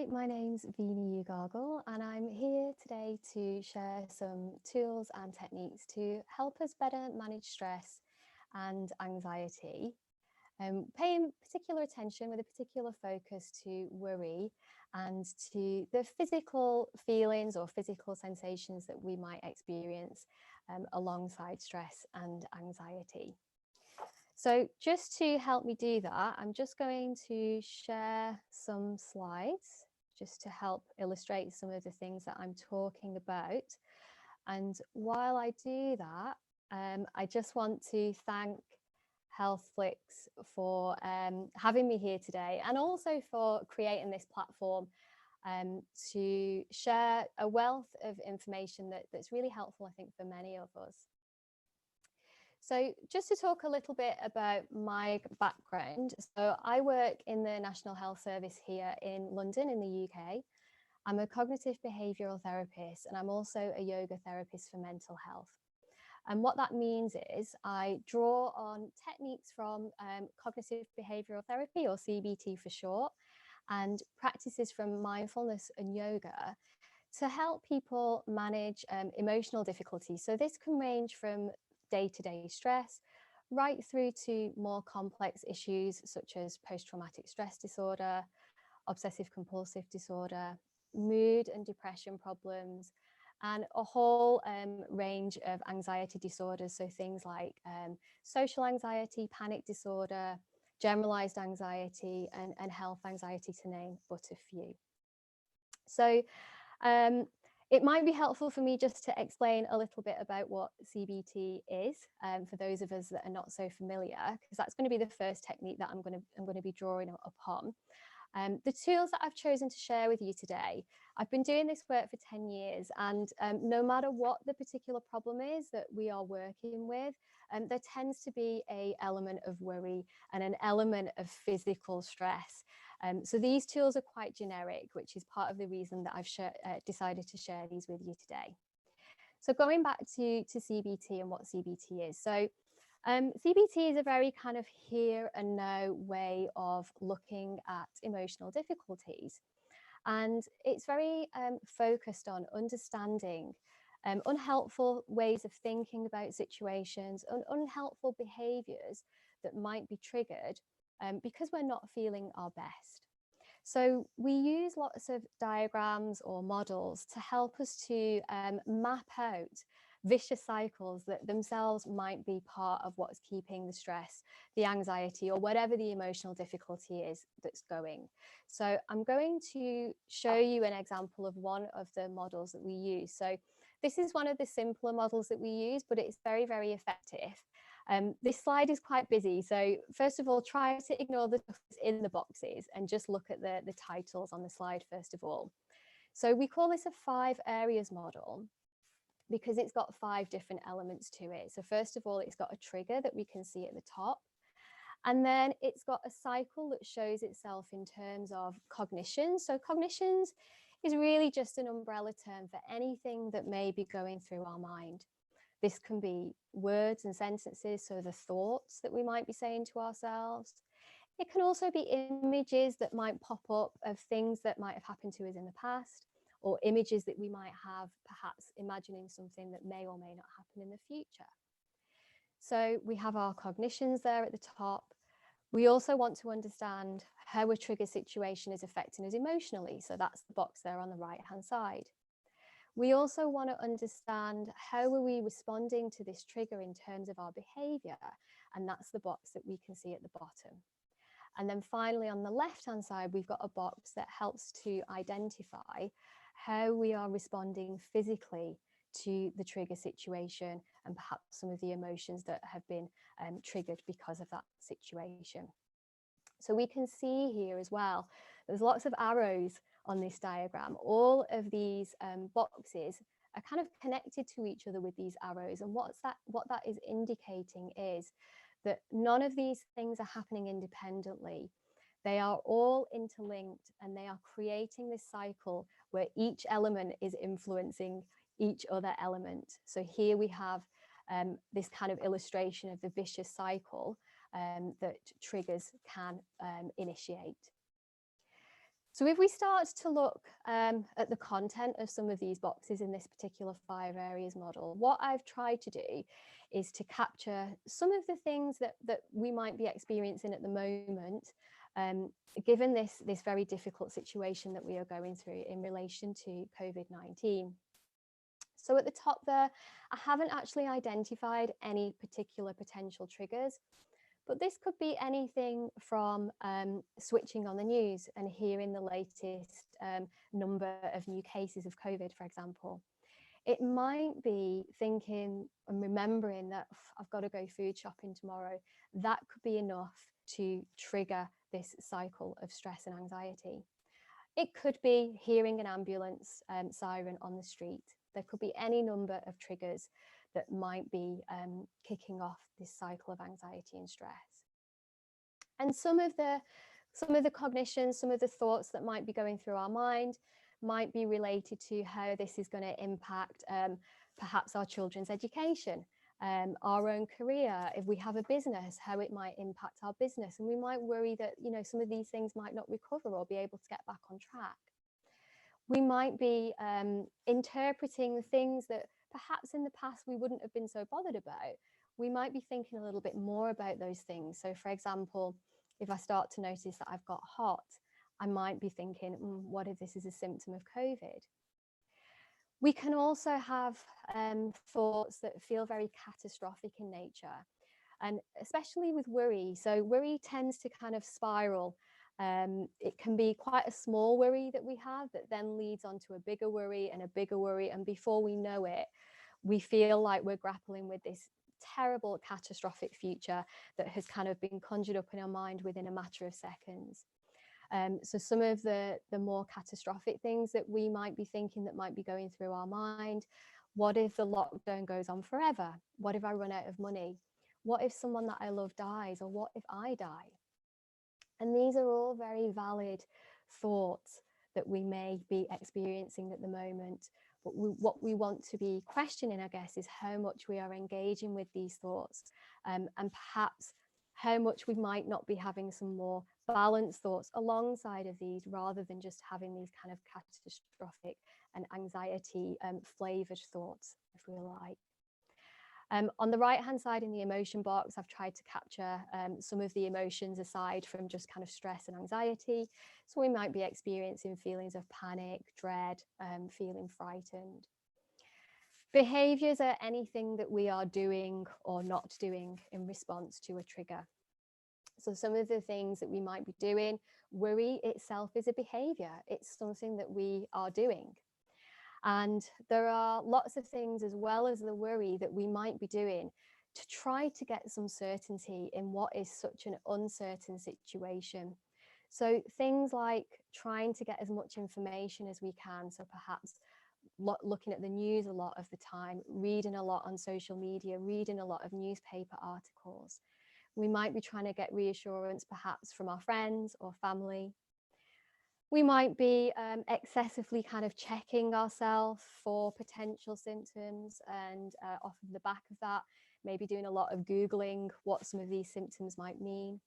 Hi, my name's Veena Ugargol, and I'm here today to share some tools and techniques to help us better manage stress and anxiety, paying particular attention with a particular focus to worry and to the physical feelings or physical sensations that we might experience alongside stress and anxiety. So just to help me do that, I'm just going to share some slides just to help illustrate some of the things that I'm talking about. And while I do that, I just want to thank HealthFlix for having me here today, and also for creating this platform to share a wealth of information that's really helpful, I think, for many of us. So just to talk a little bit about my background. So I work in the National Health Service here in London in the UK. I'm a cognitive behavioural therapist, and I'm also a yoga therapist for mental health. And what that means is I draw on techniques from cognitive behavioural therapy, or CBT for short, and practices from mindfulness and yoga to help people manage emotional difficulties. So this can range from day-to-day stress right through to more complex issues such as post-traumatic stress disorder, obsessive compulsive disorder, mood and depression problems, and a whole range of anxiety disorders. So things like social anxiety, panic disorder, generalized anxiety, and health anxiety, to name but a few. So it might be helpful for me just to explain a little bit about what CBT is for those of us that are not so familiar, because that's going to be the first technique that I'm going to be drawing upon. The tools that I've chosen to share with you today, I've been doing this work for 10 years, and no matter what the particular problem is that we are working with, there tends to be an element of worry and an element of physical stress. So these tools are quite generic, which is part of the reason that I've decided to share these with you today. So going back to CBT and what CBT is. So CBT is a very kind of here and now way of looking at emotional difficulties. And it's very focused on understanding unhelpful ways of thinking about situations and unhelpful behaviours that might be triggered because we're not feeling our best. So we use lots of diagrams or models to help us to map out vicious cycles that themselves might be part of what's keeping the stress, the anxiety, or whatever the emotional difficulty is that's going. So I'm going to show you an example of one of the models that we use. So this is one of the simpler models that we use, but it's very, very effective. This slide is quite busy, so first of all, try to ignore the stuff in the boxes and just look at the titles on the slide first of all. So we call this a 5 areas model because it's got 5 different elements to it. So first of all, it's got a trigger that we can see at the top, and then it's got a cycle that shows itself in terms of cognitions. So cognitions is really just an umbrella term for anything that may be going through our mind. This can be words and sentences, so the thoughts that we might be saying to ourselves. It can also be images that might pop up of things that might have happened to us in the past, or images that we might have perhaps imagining something that may or may not happen in the future. So we have our cognitions there at the top. We also want to understand how a trigger situation is affecting us emotionally. So that's the box there on the right-hand side. We also want to understand how are we responding to this trigger in terms of our behaviour, and that's the box that we can see at the bottom. And then finally on the left-hand side, we've got a box that helps to identify how we are responding physically to the trigger situation and perhaps some of the emotions that have been triggered because of that situation. So we can see here as well, there's lots of arrows on this diagram. All of these boxes are kind of connected to each other with these arrows, and what that is indicating is that none of these things are happening independently. They are all interlinked, and they are creating this cycle where each element is influencing each other element. So here we have this kind of illustration of the vicious cycle that triggers can initiate. So if we start to look at the content of some of these boxes in this particular 5 areas model, what I've tried to do is to capture some of the things that we might be experiencing at the moment, given this very difficult situation that we are going through in relation to COVID-19. So at the top there, I haven't actually identified any particular potential triggers. But this could be anything from switching on the news and hearing the latest number of new cases of COVID, for example. It might be thinking and remembering that I've got to go food shopping tomorrow. That could be enough to trigger this cycle of stress and anxiety. It could be hearing an ambulance siren on the street. There could be any number of triggers that might be kicking off this cycle of anxiety and stress. And some of the cognition, some of the thoughts that might be going through our mind might be related to how this is going to impact perhaps our children's education, our own career. If we have a business, how it might impact our business, and we might worry that, you know, some of these things might not recover or be able to get back on track. We might be interpreting things that perhaps in the past we wouldn't have been so bothered about. We might be thinking a little bit more about those things. So for example, if I start to notice that I've got hot, I might be thinking, what if this is a symptom of COVID? We can also have thoughts that feel very catastrophic in nature, and especially with worry. So worry tends to kind of spiral. It can be quite a small worry that we have that then leads on to a bigger worry and a bigger worry. And before we know it, we feel like we're grappling with this terrible catastrophic future that has kind of been conjured up in our mind within a matter of seconds. So some of the more catastrophic things that we might be thinking that might be going through our mind: what if the lockdown goes on forever? What if I run out of money? What if someone that I love dies? Or what if I die? And these are all very valid thoughts that we may be experiencing at the moment. But what we want to be questioning, I guess, is how much we are engaging with these thoughts, and perhaps how much we might not be having some more balanced thoughts alongside of these, rather than just having these kind of catastrophic and anxiety flavored thoughts, if we like. On the right hand side in the emotion box, I've tried to capture some of the emotions aside from just kind of stress and anxiety. So we might be experiencing feelings of panic, dread, feeling frightened. Behaviours are anything that we are doing or not doing in response to a trigger. So some of the things that we might be doing, worry itself is a behaviour. It's something that we are doing. And there are lots of things as well as the worry that we might be doing to try to get some certainty in what is such an uncertain situation. So things like trying to get as much information as we can. So perhaps looking at the news a lot of the time, reading a lot on social media, reading a lot of newspaper articles. We might be trying to get reassurance perhaps from our friends or family. We might be excessively kind of checking ourselves for potential symptoms, and off of the back of that, maybe doing a lot of Googling what some of these symptoms might mean.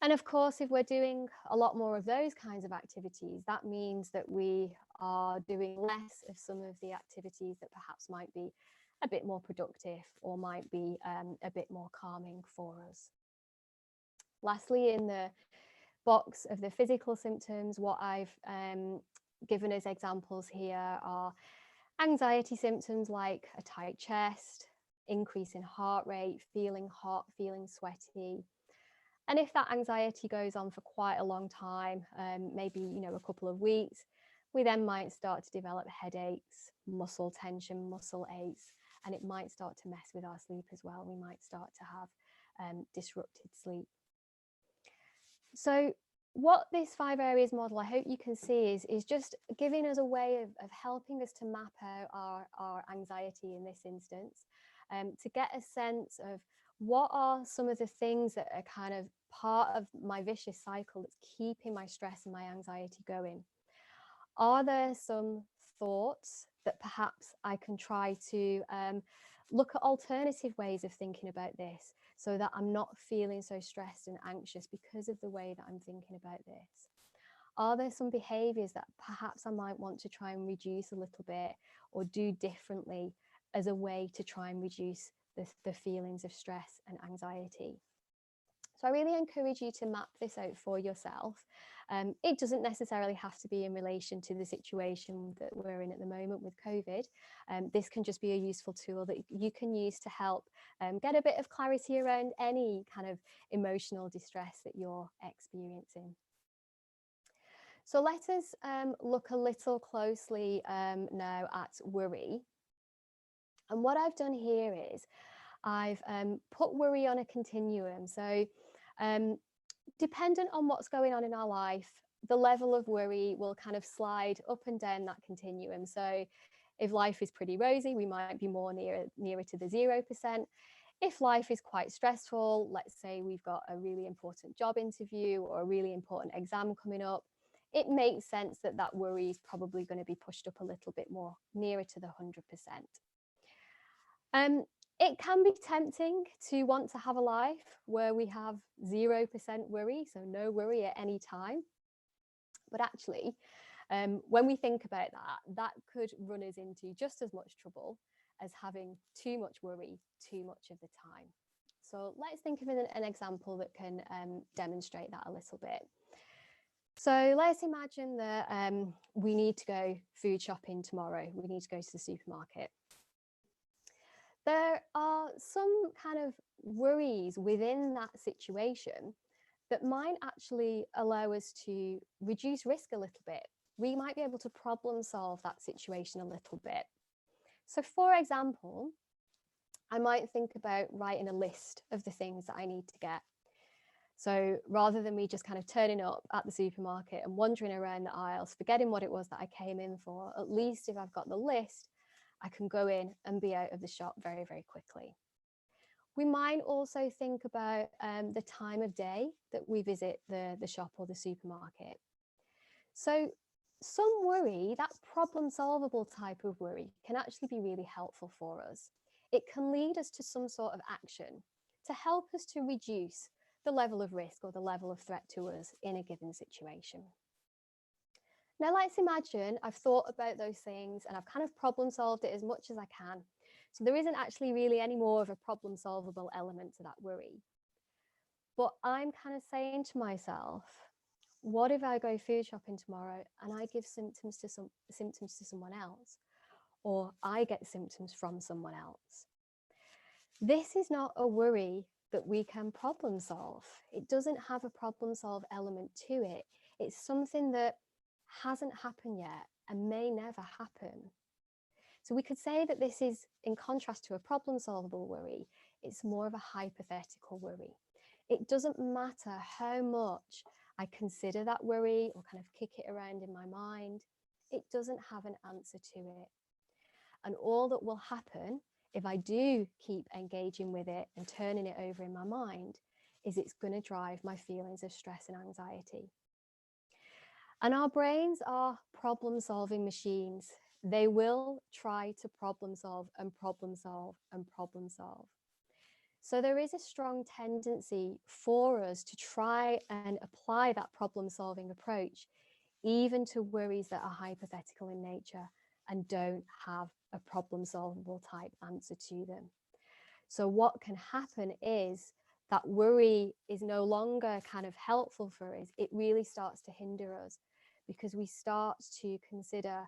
And of course, if we're doing a lot more of those kinds of activities, that means that we are doing less of some of the activities that perhaps might be a bit more productive or might be a bit more calming for us. Lastly, in the box of the physical symptoms, what I've given as examples here are anxiety symptoms like a tight chest, increase in heart rate, feeling hot, feeling sweaty. And if that anxiety goes on for quite a long time, maybe, you know, a couple of weeks, we then might start to develop headaches, muscle tension, muscle aches, and it might start to mess with our sleep as well. We might start to have disrupted sleep. So what this 5 areas model, I hope you can see, is just giving us a way of helping us to map out our anxiety in this instance, to get a sense of what are some of the things that are kind of part of my vicious cycle that's keeping my stress and my anxiety going. Are there some thoughts that perhaps I can try to look at alternative ways of thinking about this, so that I'm not feeling so stressed and anxious because of the way that I'm thinking about this? Are there some behaviours that perhaps I might want to try and reduce a little bit or do differently as a way to try and reduce the feelings of stress and anxiety? So I really encourage you to map this out for yourself. It doesn't necessarily have to be in relation to the situation that we're in at the moment with COVID. This can just be a useful tool that you can use to help get a bit of clarity around any kind of emotional distress that you're experiencing. So let us look a little closely now at worry. And what I've done here is I've put worry on a continuum. So dependent on what's going on in our life, the level of worry will kind of slide up and down that continuum. So if life is pretty rosy, we might be more nearer to the 0%. If life is quite stressful, let's say we've got a really important job interview or a really important exam coming up, it makes sense that that worry is probably going to be pushed up a little bit more, nearer to the 100%. It can be tempting to want to have a life where we have 0% worry, so no worry at any time. But actually, when we think about that, that could run us into just as much trouble as having too much worry too much of the time. So let's think of an example that can demonstrate that a little bit. So let's imagine that we need to go food shopping tomorrow. We need to go to the supermarket. There are some kind of worries within that situation that might actually allow us to reduce risk a little bit. We might be able to problem solve that situation a little bit. So for example, I might think about writing a list of the things that I need to get. So rather than me just kind of turning up at the supermarket and wandering around the aisles, forgetting what it was that I came in for, at least if I've got the list, I can go in and be out of the shop very, very quickly. We might also think about the time of day that we visit the shop or the supermarket. So some worry, that problem solvable type of worry, can actually be really helpful for us. It can lead us to some sort of action to help us to reduce the level of risk or the level of threat to us in a given situation. Now let's imagine I've thought about those things and I've kind of problem solved it as much as I can. So there isn't actually really any more of a problem solvable element to that worry. But I'm kind of saying to myself, what if I go food shopping tomorrow and I give symptoms to someone else, or I get symptoms from someone else? This is not a worry that we can problem solve. It doesn't have a problem solve element to it. It's something that hasn't happened yet and may never happen. So we could say that this is, in contrast to a problem solvable worry, it's more of a hypothetical worry. It doesn't matter how much I consider that worry or kind of kick it around in my mind, it doesn't have an answer to it. And all that will happen if I do keep engaging with it and turning it over in my mind is it's going to drive my feelings of stress and anxiety. And our brains are problem-solving machines. They will try to problem solve and problem solve and problem solve. So there is a strong tendency for us to try and apply that problem-solving approach even to worries that are hypothetical in nature and don't have a problem-solvable type answer to them. So what can happen is that worry is no longer kind of helpful for us. It really starts to hinder us because we start to consider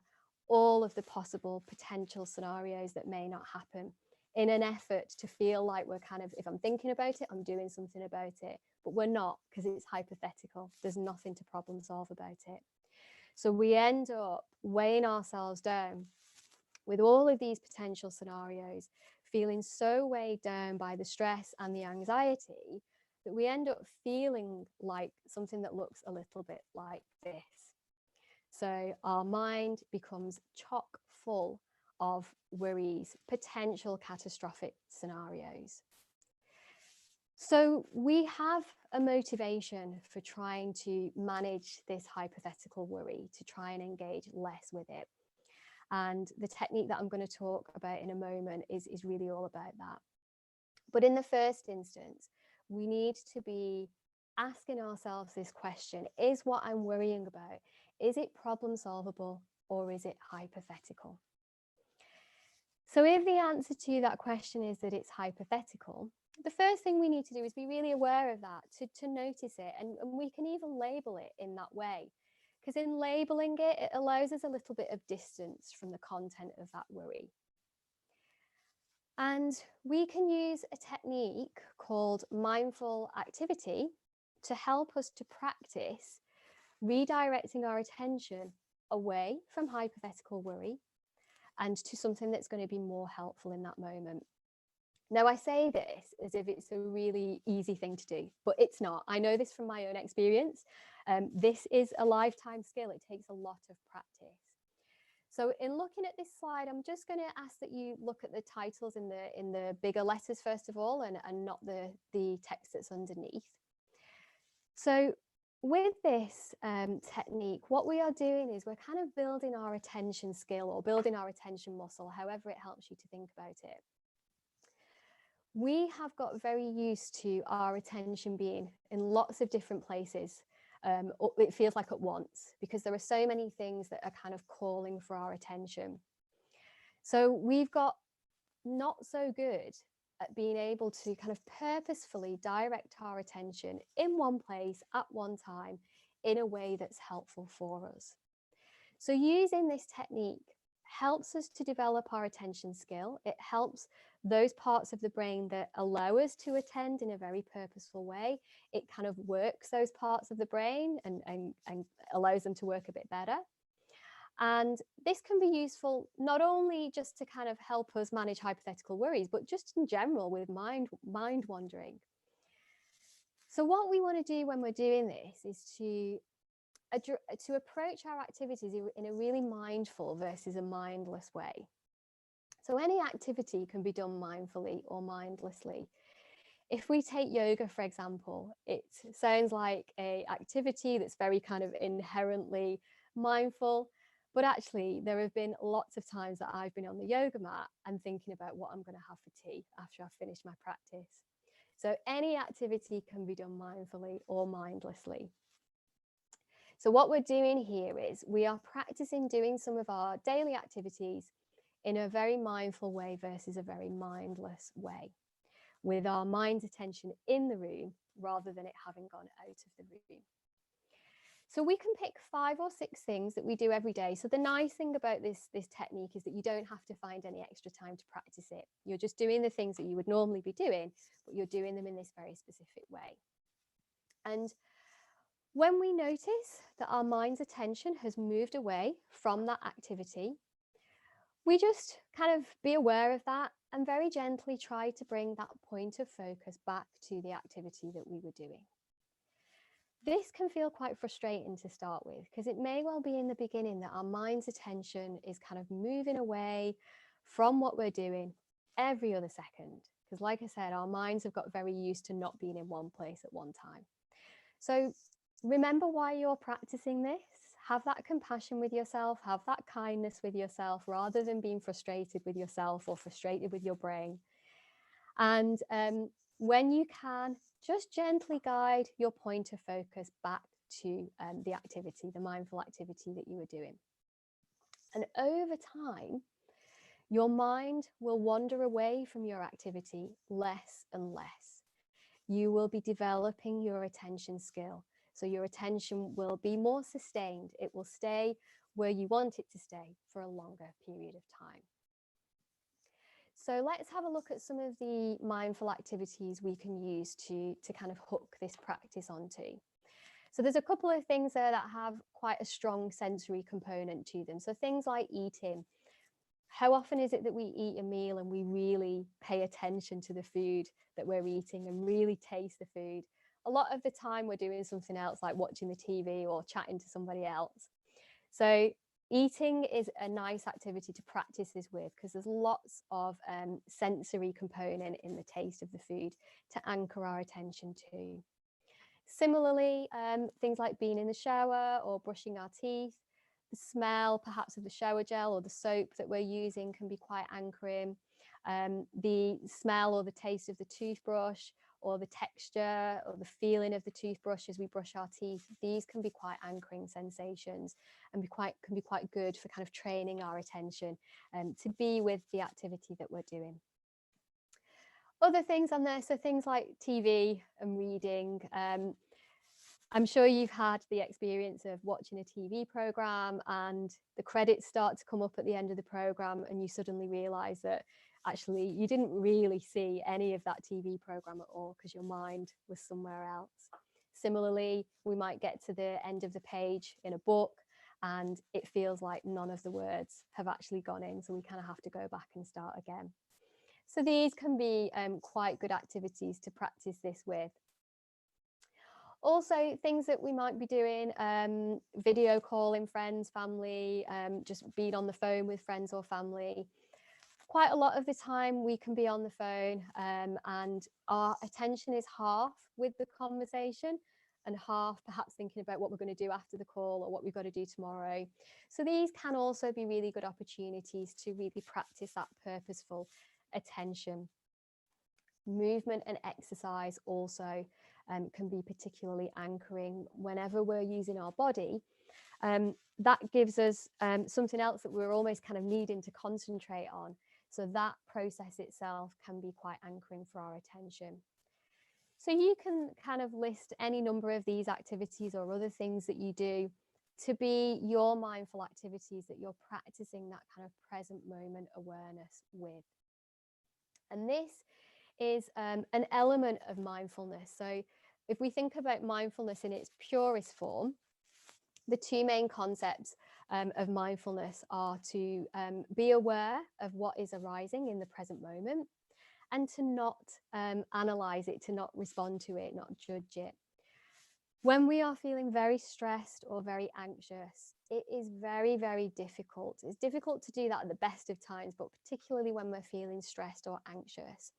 all of the possible potential scenarios that may not happen in an effort to feel like we're kind of, if I'm thinking about it, I'm doing something about it, but we're not because it's hypothetical. There's nothing to problem solve about it. So we end up weighing ourselves down with all of these potential scenarios, feeling so weighed down by the stress and the anxiety that we end up feeling like something that looks a little bit like this. So our mind becomes chock full of worries, potential catastrophic scenarios. So we have a motivation for trying to manage this hypothetical worry, to try and engage less with it. And the technique that I'm going to talk about in a moment is really all about that. But in the first instance, we need to be asking ourselves this question: is what I'm worrying about, is it problem solvable or is it hypothetical? So if the answer to that question is that it's hypothetical, the first thing we need to do is be really aware of that, to notice it, and we can even label it in that way. Because in labeling it, it allows us a little bit of distance from the content of that worry. And we can use a technique called mindful activity to help us to practice redirecting our attention away from hypothetical worry and to something that's going to be more helpful in that moment. Now, I say this as if it's a really easy thing to do, but it's not. I know this from my own experience. This is a lifetime skill. It takes a lot of practice. So in looking at this slide, I'm just going to ask that you look at the titles in the bigger letters first of all, and not the text that's underneath. So with this technique, what we are doing is we're kind of building our attention skill, or building our attention muscle, however it helps you to think about it. We have got very used to our attention being in lots of different places. It feels like at once, because there are so many things that are kind of calling for our attention. So we've got not so good at being able to kind of purposefully direct our attention in one place at one time in a way that's helpful for us. So using this technique helps us to develop our attention skill. It helps those parts of the brain that allow us to attend in a very purposeful way. It kind of works those parts of the brain and allows them to work a bit better. And this can be useful not only just to kind of help us manage hypothetical worries, but just in general with mind wandering. So what we want to do when we're doing this is to approach our activities in a really mindful versus a mindless way. So any activity can be done mindfully or mindlessly. If we take yoga, for example, it sounds like an activity that's very kind of inherently mindful, but actually there have been lots of times that I've been on the yoga mat and thinking about what I'm going to have for tea after I've finished my practice. So any activity can be done mindfully or mindlessly. So what we're doing here is we are practicing doing some of our daily activities in a very mindful way versus a very mindless way, with our mind's attention in the room rather than it having gone out of the room. So we can pick 5 or 6 things that we do every day. So the nice thing about this technique is that you don't have to find any extra time to practice it. You're just doing the things that you would normally be doing, but you're doing them in this very specific way. And when we notice that our mind's attention has moved away from that activity, we just kind of be aware of that and very gently try to bring that point of focus back to the activity that we were doing. This can feel quite frustrating to start with, because it may well be in the beginning that our mind's attention is kind of moving away from what we're doing every other second. Because like I said, our minds have got very used to not being in one place at one time. So remember why you're practicing this. Have that compassion with yourself, have that kindness with yourself, rather than being frustrated with yourself or frustrated with your brain. And when you can, just gently guide your point of focus back to the activity, the mindful activity that you were doing. And over time, your mind will wander away from your activity less and less. You will be developing your attention skill. So your attention will be more sustained. It will stay where you want it to stay for a longer period of time. So let's have a look at some of the mindful activities we can use to kind of hook this practice onto. So there's a couple of things there that have quite a strong sensory component to them. So things like eating. How often is it that we eat a meal and we really pay attention to the food that we're eating and really taste the food? A lot of the time we're doing something else, like watching the TV or chatting to somebody else. So eating is a nice activity to practice this with, because there's lots of sensory component in the taste of the food to anchor our attention to. Similarly, things like being in the shower or brushing our teeth, the smell perhaps of the shower gel or the soap that we're using can be quite anchoring. The smell or the taste of the toothbrush, or the texture or the feeling of the toothbrush as we brush our teeth. These can be quite anchoring sensations and can be quite good for kind of training our attention to be with the activity that we're doing. Other things on there, so things like TV and reading. I'm sure you've had the experience of watching a TV program and the credits start to come up at the end of the program and you suddenly realize that actually you didn't really see any of that TV program at all because your mind was somewhere else. Similarly, we might get to the end of the page in a book and it feels like none of the words have actually gone in, so we kind of have to go back and start again. So these can be quite good activities to practice this with. Also, things that we might be doing, video calling friends, family, just being on the phone with friends or family. Quite a lot of the time we can be on the phone and our attention is half with the conversation and half perhaps thinking about what we're going to do after the call or what we've got to do tomorrow. So these can also be really good opportunities to really practice that purposeful attention. Movement and exercise also can be particularly anchoring whenever we're using our body. That gives us something else that we're almost kind of needing to concentrate on. So that process itself can be quite anchoring for our attention. So you can kind of list any number of these activities or other things that you do to be your mindful activities that you're practicing that kind of present moment awareness with. And this is an element of mindfulness. So if we think about mindfulness in its purest form, the two main concepts of mindfulness are to be aware of what is arising in the present moment and to not analyze it, to not respond to it, not judge it. When we are feeling very stressed or very anxious, it is very, very difficult. It's difficult to do that at the best of times, but particularly when we're feeling stressed or anxious.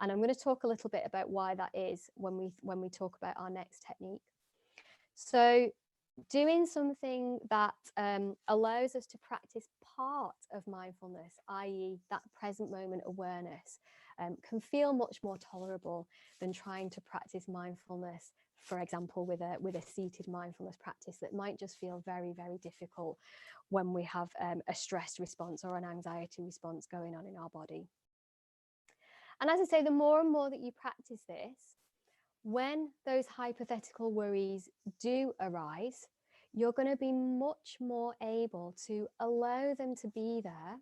And I'm going to talk a little bit about why that is when we talk about our next technique. So doing something that allows us to practice part of mindfulness, i.e. that present moment awareness, can feel much more tolerable than trying to practice mindfulness, for example, with a seated mindfulness practice that might just feel very, very difficult when we have a stress response or an anxiety response going on in our body. And as I say, the more and more that you practice this, when those hypothetical worries do arise, you're going to be much more able to allow them to be there,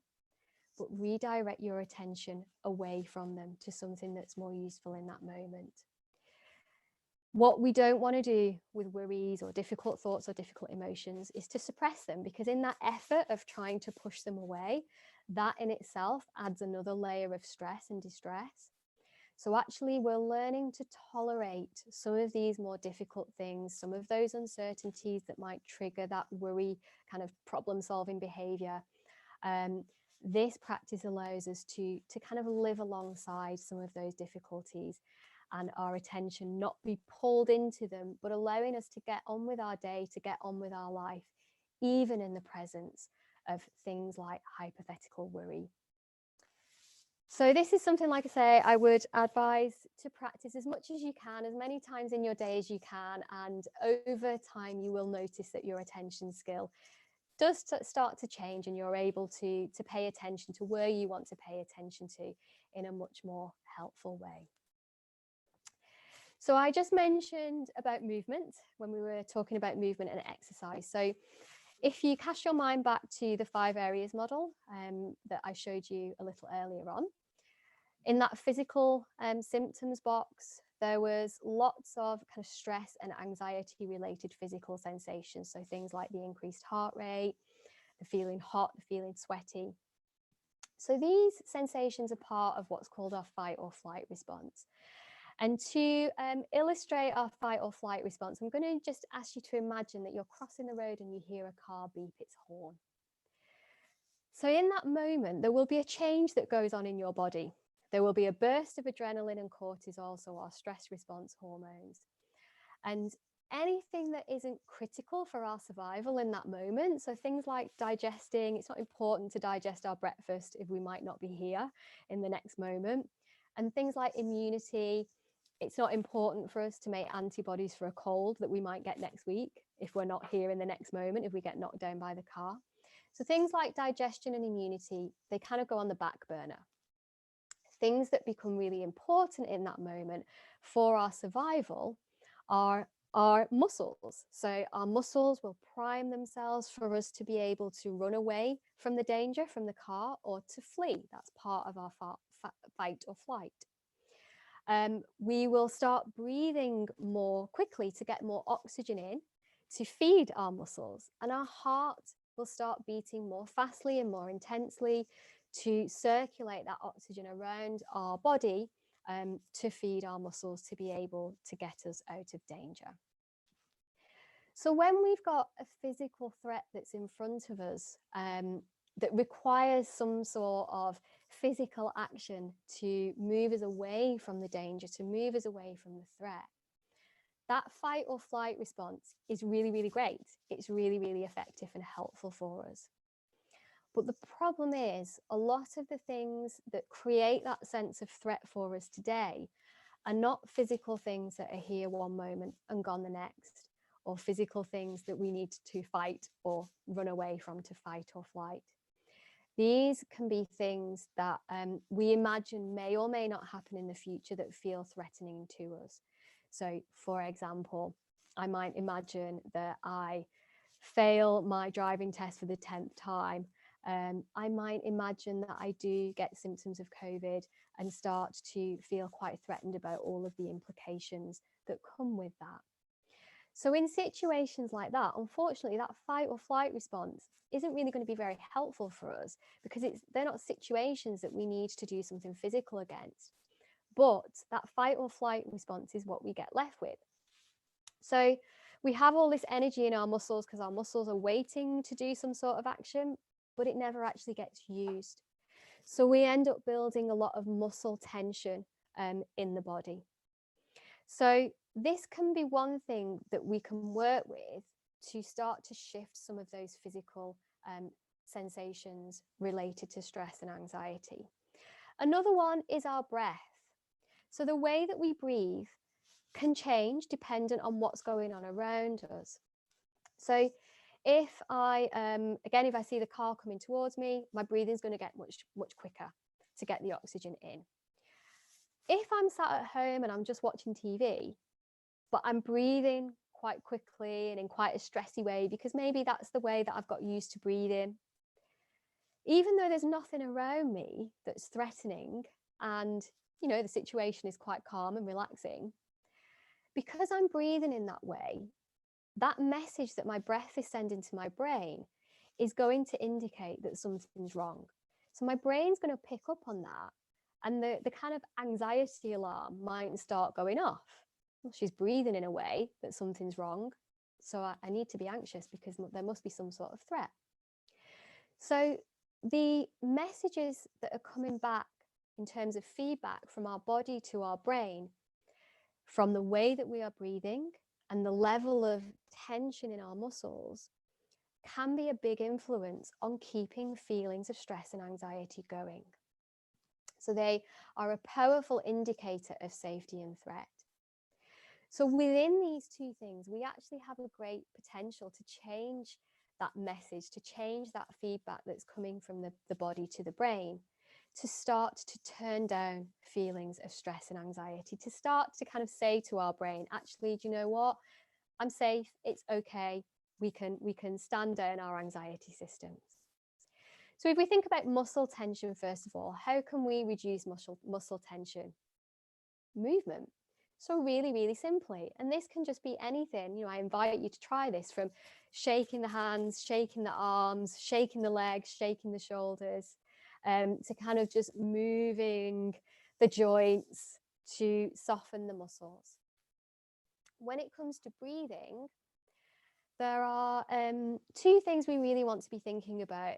but redirect your attention away from them to something that's more useful in that moment. What we don't want to do with worries or difficult thoughts or difficult emotions is to suppress them, because in that effort of trying to push them away, that in itself adds another layer of stress and distress. So actually we're learning to tolerate some of these more difficult things, some of those uncertainties that might trigger that worry kind of problem-solving behavior. This practice allows us to kind of live alongside some of those difficulties and our attention not be pulled into them, but allowing us to get on with our day, to get on with our life, even in the presence of things like hypothetical worry. So this is something, like I say, I would advise to practice as much as you can, as many times in your day as you can, and over time you will notice that your attention skill does start to change and you're able to pay attention to where you want to pay attention to in a much more helpful way. So I just mentioned about movement when we were talking about movement and exercise. So if you cast your mind back to the 5 areas model that I showed you a little earlier on, in that physical symptoms box, there was lots of kind of stress and anxiety related physical sensations. So things like the increased heart rate, the feeling hot, the feeling sweaty. So these sensations are part of what's called our fight or flight response. And to illustrate our fight or flight response, I'm going to just ask you to imagine that you're crossing the road and you hear a car beep its horn. So in that moment, there will be a change that goes on in your body. There will be a burst of adrenaline and cortisol, so our stress response hormones. And anything that isn't critical for our survival in that moment, so things like digesting, it's not important to digest our breakfast if we might not be here in the next moment, and things like immunity, It's not important for us to make antibodies for a cold that we might get next week if we're not here in the next moment, if we get knocked down by the car. So things like digestion and immunity, they kind of go on the back burner. Things that become really important in that moment for our survival are our muscles. So our muscles will prime themselves for us to be able to run away from the danger, from the car, or to flee. That's part of our fight or flight. We will start breathing more quickly to get more oxygen in to feed our muscles, and our heart will start beating more fastly and more intensely to circulate that oxygen around our body to feed our muscles to be able to get us out of danger. So when we've got a physical threat that's in front of us that requires some sort of physical action to move us away from the danger, to move us away from the threat, that fight or flight response is really, really great. It's really, really effective and helpful for us. But the problem is, a lot of the things that create that sense of threat for us today are not physical things that are here one moment and gone the next, or physical things that we need to fight or run away from to fight or flight. These can be things that we imagine may or may not happen in the future that feel threatening to us. So, for example, I might imagine that I fail my driving test for the 10th time. I might imagine that I do get symptoms of COVID and start to feel quite threatened about all of the implications that come with that. So in situations like that, unfortunately, that fight or flight response isn't really going to be very helpful for us, because they're not situations that we need to do something physical against. But that fight or flight response is what we get left with. So we have all this energy in our muscles because our muscles are waiting to do some sort of action, but it never actually gets used. So we end up building a lot of muscle tension in the body. So this can be one thing that we can work with to start to shift some of those physical sensations related to stress and anxiety. Another one is our breath. So the way that we breathe can change dependent on what's going on around us. So if I see the car coming towards me, my breathing is going to get much quicker to get the oxygen in. If I'm sat at home and I'm just watching TV, but I'm breathing quite quickly and in quite a stressy way, because maybe that's the way that I've got used to breathing, even though there's nothing around me that's threatening and, you know, the situation is quite calm and relaxing, because I'm breathing in that way, that message that my breath is sending to my brain is going to indicate that something's wrong. So my brain's going to pick up on that, and the kind of anxiety alarm might start going off. Well, she's breathing in a way that something's wrong, so I need to be anxious because there must be some sort of threat. So the messages that are coming back in terms of feedback from our body to our brain, from the way that we are breathing and the level of tension in our muscles, can be a big influence on keeping feelings of stress and anxiety going. So they are a powerful indicator of safety and threat. So within these two things, we actually have a great potential to change that message, to change that feedback that's coming from the body to the brain, to start to turn down feelings of stress and anxiety, to start to kind of say to our brain, actually, do you know what? I'm safe, it's okay, we can stand down our anxiety systems. So if we think about muscle tension, first of all, how can we reduce muscle tension? Movement. So really, really simply, and this can just be anything, you know, I invite you to try this, from shaking the hands, shaking the arms, shaking the legs, shaking the shoulders, to kind of just moving the joints to soften the muscles. When it comes to breathing, there are two things we really want to be thinking about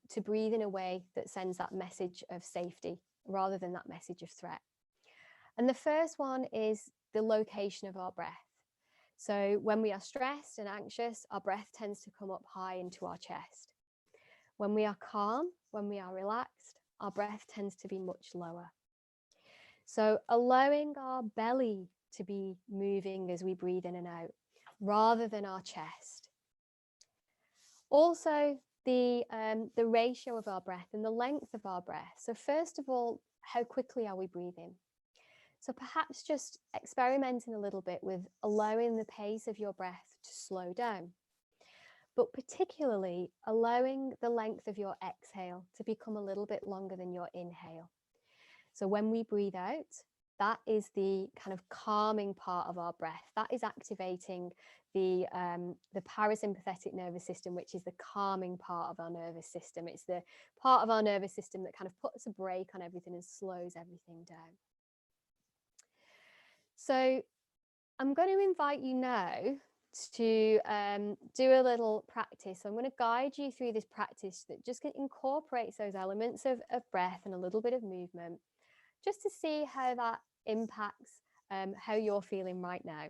to breathe in a way that sends that message of safety rather than that message of threat. And the first one is the location of our breath. So when we are stressed and anxious, our breath tends to come up high into our chest. When we are calm, when we are relaxed, our breath tends to be much lower. So allowing our belly to be moving as we breathe in and out, rather than our chest. Also, the ratio of our breath and the length of our breath. So first of all, how quickly are we breathing? So perhaps just experimenting a little bit with allowing the pace of your breath to slow down, but particularly allowing the length of your exhale to become a little bit longer than your inhale. So when we breathe out, that is the kind of calming part of our breath. That is activating the parasympathetic nervous system, which is the calming part of our nervous system. It's the part of our nervous system that kind of puts a brake on everything and slows everything down. So I'm going to invite you now to do a little practice. So I'm going to guide you through this practice that just incorporates those elements of breath and a little bit of movement, just to see how that impacts how you're feeling right now.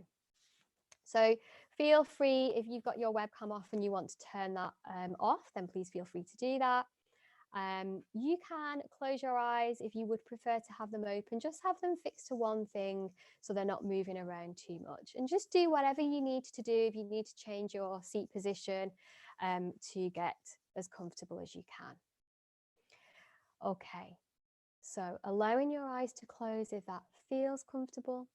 So feel free, if you've got your webcam off and you want to turn that off, then please feel free to do that. You can close your eyes if you would prefer to have them open. Just have them fixed to one thing so they're not moving around too much. And just do whatever you need to do. If you need to change your seat position to get as comfortable as you can. Okay, so allowing your eyes to close if that feels comfortable.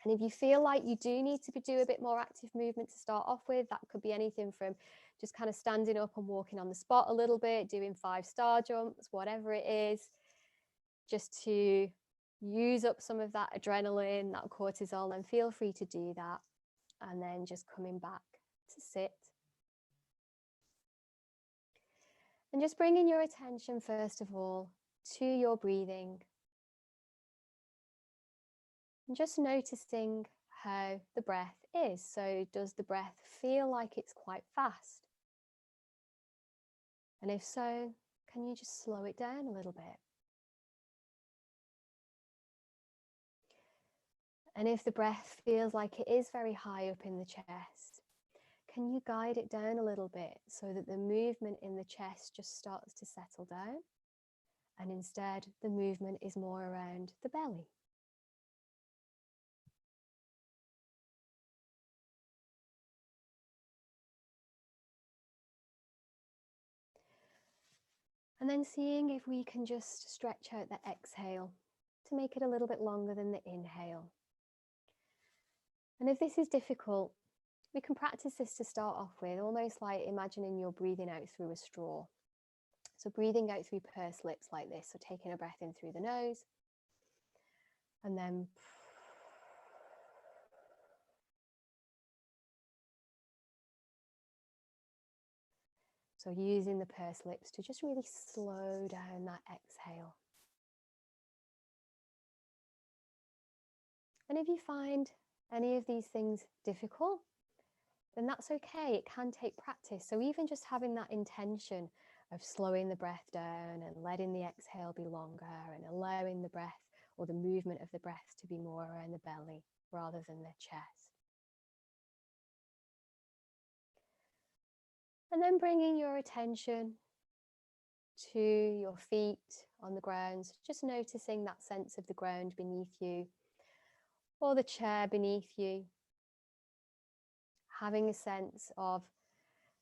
And if you feel like you do need to do a bit more active movement to start off with, that could be anything from just kind of standing up and walking on the spot a little bit, doing 5-star jumps, whatever it is, just to use up some of that adrenaline, that cortisol, and feel free to do that. And then just coming back to sit. And just bringing your attention, first of all, to your breathing. And just noticing how the breath is. So does the breath feel like it's quite fast? And if so, can you just slow it down a little bit? And if the breath feels like it is very high up in the chest, can you guide it down a little bit so that the movement in the chest just starts to settle down? And instead, the movement is more around the belly. And then seeing if we can just stretch out the exhale to make it a little bit longer than the inhale. And if this is difficult, we can practice this to start off with, almost like imagining you're breathing out through a straw. So breathing out through pursed lips like this. So taking a breath in through the nose and then so using the pursed lips to just really slow down that exhale. And if you find any of these things difficult, then that's okay. It can take practice. So even just having that intention of slowing the breath down and letting the exhale be longer and allowing the breath or the movement of the breath to be more around the belly rather than the chest. And then bringing your attention to your feet on the ground, so just noticing that sense of the ground beneath you or the chair beneath you. Having a sense of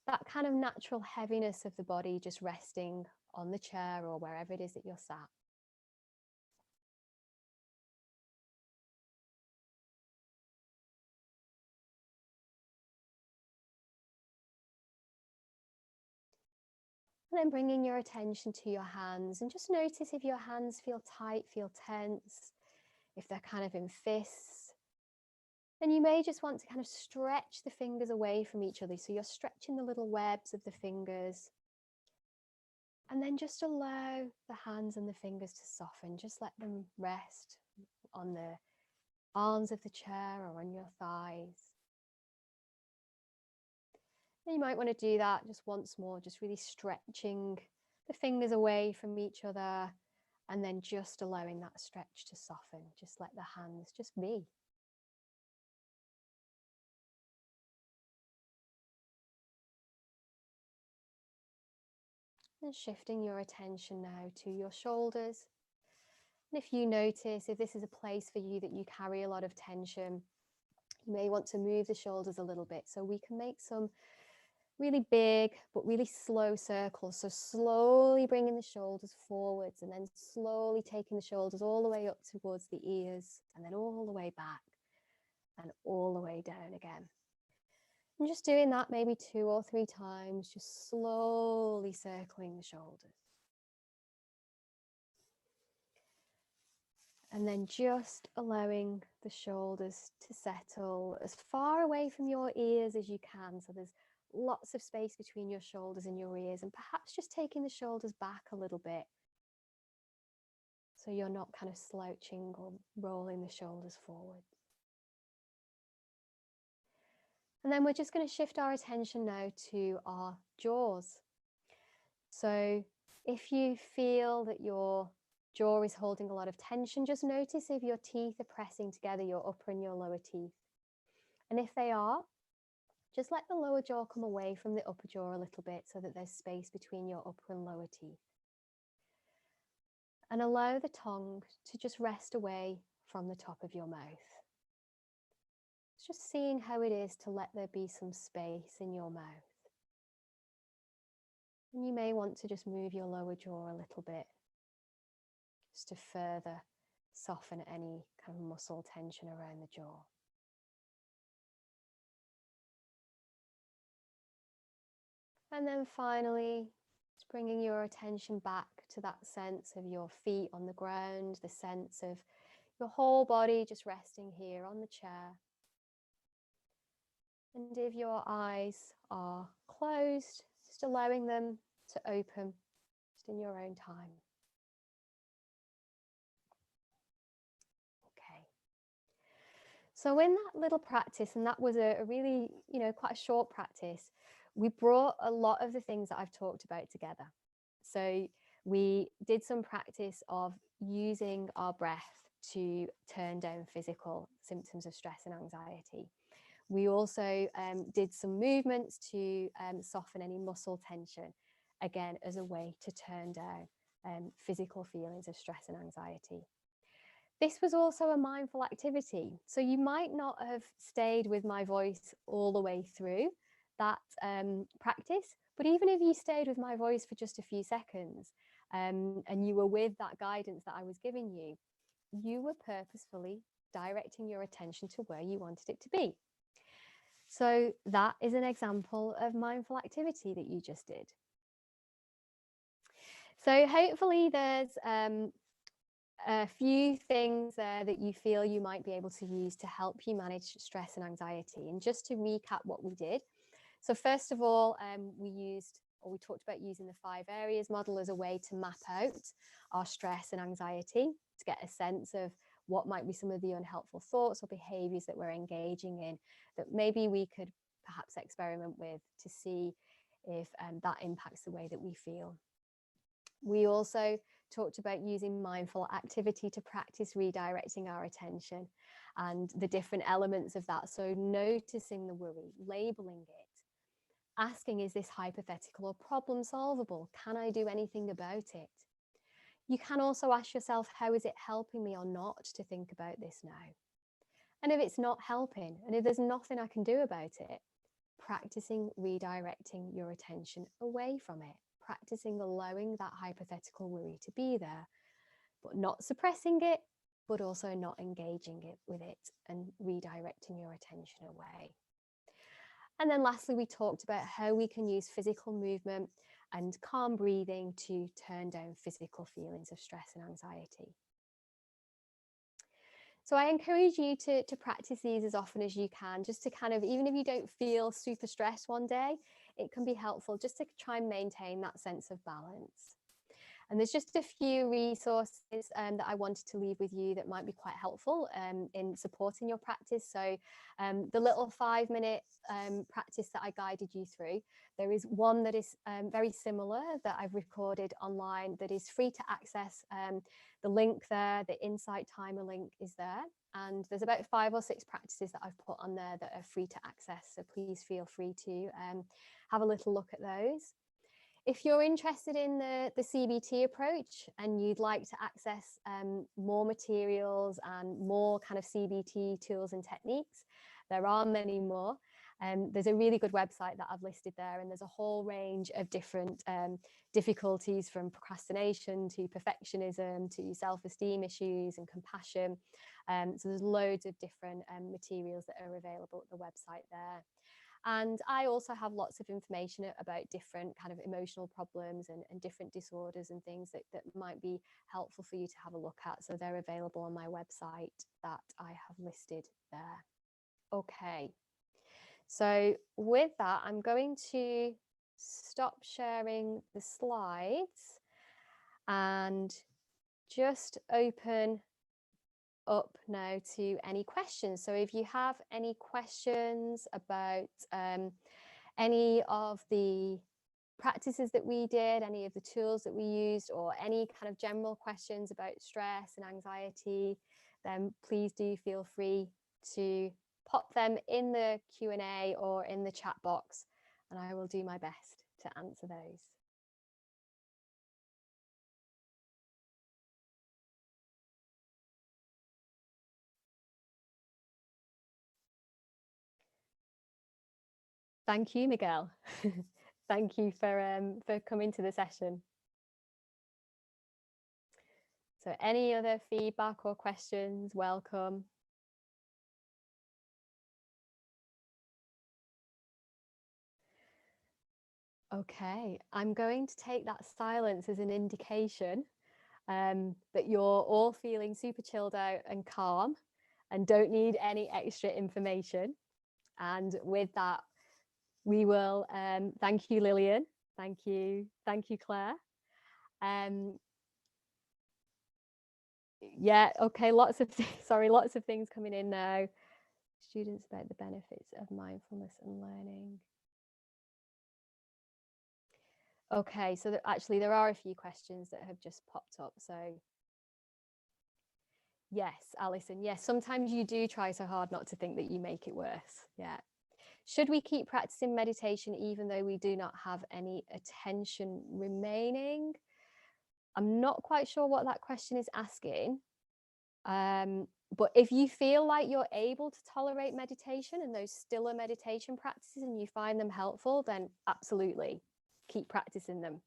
that kind of natural heaviness of the body just resting on the chair or wherever it is that you're sat. And then bringing your attention to your hands and just notice if your hands feel tight, feel tense, if they're kind of in fists. Then you may just want to kind of stretch the fingers away from each other. So you're stretching the little webs of the fingers. And then just allow the hands and the fingers to soften. Just let them rest on the arms of the chair or on your thighs. And you might want to do that just once more, just really stretching the fingers away from each other and then just allowing that stretch to soften. Just let the hands just be. And shifting your attention now to your shoulders And if you notice, if this is a place for you that you carry a lot of tension, you may want to move the shoulders a little bit. So we can make some really big but really slow circles. So slowly bringing the shoulders forwards and then slowly taking the shoulders all the way up towards the ears and then all the way back and all the way down again. And just doing that maybe 2 or 3 times, just slowly circling the shoulders. And then just allowing the shoulders to settle as far away from your ears as you can. So there's lots of space between your shoulders and your ears, and perhaps just taking the shoulders back a little bit so you're not kind of slouching or rolling the shoulders forward. And then we're just going to shift our attention now to our jaws. So if you feel that your jaw is holding a lot of tension, just notice if your teeth are pressing together, your upper and your lower teeth. And if they are, just let the lower jaw come away from the upper jaw a little bit so that there's space between your upper and lower teeth. And allow the tongue to just rest away from the top of your mouth. It's just seeing how it is to let there be some space in your mouth. And you may want to just move your lower jaw a little bit, just to further soften any kind of muscle tension around the jaw. And then finally, just bringing your attention back to that sense of your feet on the ground, the sense of your whole body just resting here on the chair. And if your eyes are closed, just allowing them to open just in your own time. Okay. So in that little practice, and that was a really, quite a short practice, we brought a lot of the things that I've talked about together. So we did some practice of using our breath to turn down physical symptoms of stress and anxiety. We also did some movements to soften any muscle tension, again, as a way to turn down physical feelings of stress and anxiety. This was also a mindful activity. So you might not have stayed with my voice all the way through that practice, but even if you stayed with my voice for just a few seconds and you were with that guidance that I was giving you, you were purposefully directing your attention to where you wanted it to be. So that is an example of mindful activity that you just did. So hopefully there's a few things there that you feel you might be able to use to help you manage stress and anxiety. And just to recap what we did. So first of all, we talked about using the 5 areas model as a way to map out our stress and anxiety, to get a sense of what might be some of the unhelpful thoughts or behaviors that we're engaging in that maybe we could perhaps experiment with to see if that impacts the way that we feel. We also talked about using mindful activity to practice redirecting our attention and the different elements of that. So noticing the worry, labeling it, asking, is this hypothetical or problem solvable? Can I do anything about it? You can also ask yourself, how is it helping me or not to think about this now? And if it's not helping, and if there's nothing I can do about it, practicing redirecting your attention away from it, practicing allowing that hypothetical worry to be there, but not suppressing it, but also not engaging with it and redirecting your attention away. And then lastly, we talked about how we can use physical movement and calm breathing to turn down physical feelings of stress and anxiety. So I encourage you to practice these as often as you can, just to kind of, even if you don't feel super stressed one day, it can be helpful just to try and maintain that sense of balance. And there's just a few resources that I wanted to leave with you that might be quite helpful in supporting your practice. So the little 5-minute practice that I guided you through, there is one that is very similar that I've recorded online that is free to access. The link there, the Insight Timer link is there. And there's about 5 or 6 practices that I've put on there that are free to access. So please feel free to have a little look at those. If you're interested in the CBT approach and you'd like to access more materials and more kind of CBT tools and techniques, there are many more. There's a really good website that I've listed there, and there's a whole range of different difficulties, from procrastination to perfectionism to self-esteem issues and compassion. So there's loads of different materials that are available at the website there. And I also have lots of information about different kind of emotional problems and different disorders and things that might be helpful for you to have a look at. So they're available on my website that I have listed there. Okay. So with that, I'm going to stop sharing the slides and just open up now to any questions. So if you have any questions about any of the practices that we did, any of the tools that we used, or any kind of general questions about stress and anxiety, then please do feel free to pop them in the Q&A or in the chat box, and I will do my best to answer those. Thank you, Miguel. Thank you for coming to the session. So any other feedback or questions, welcome. Okay, I'm going to take that silence as an indication that you're all feeling super chilled out and calm and don't need any extra information. And with that, we will thank you, Lillian. Thank you, Claire. Yeah, okay, lots of things coming in now. Students about the benefits of mindfulness and learning. Okay, so actually there are a few questions that have just popped up. So yes, Alison, yes, sometimes you do try so hard not to think that you make it worse. Yeah. Should we keep practicing meditation even though we do not have any attention remaining? I'm not quite sure what that question is asking. But if you feel like you're able to tolerate meditation and those stiller meditation practices and you find them helpful, then absolutely keep practicing them.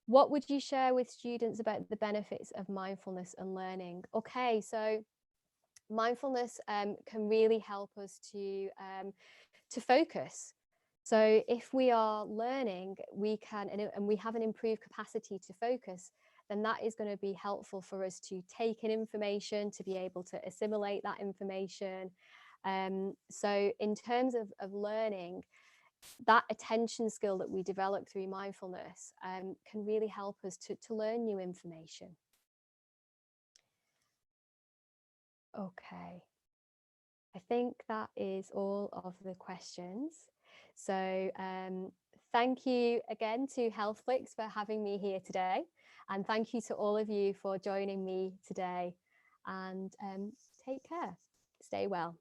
What would you share with students about the benefits of mindfulness and learning? Okay, so mindfulness can really help us to focus. So if we are learning, we can, and we have an improved capacity to focus, then that is going to be helpful for us to take in information, to be able to assimilate that information. So in terms of learning, that attention skill that we develop through mindfulness can really help us to learn new information. Okay, I think that is all of the questions. So thank you again to HealthFlix for having me here today. And thank you to all of you for joining me today. And take care. Stay well.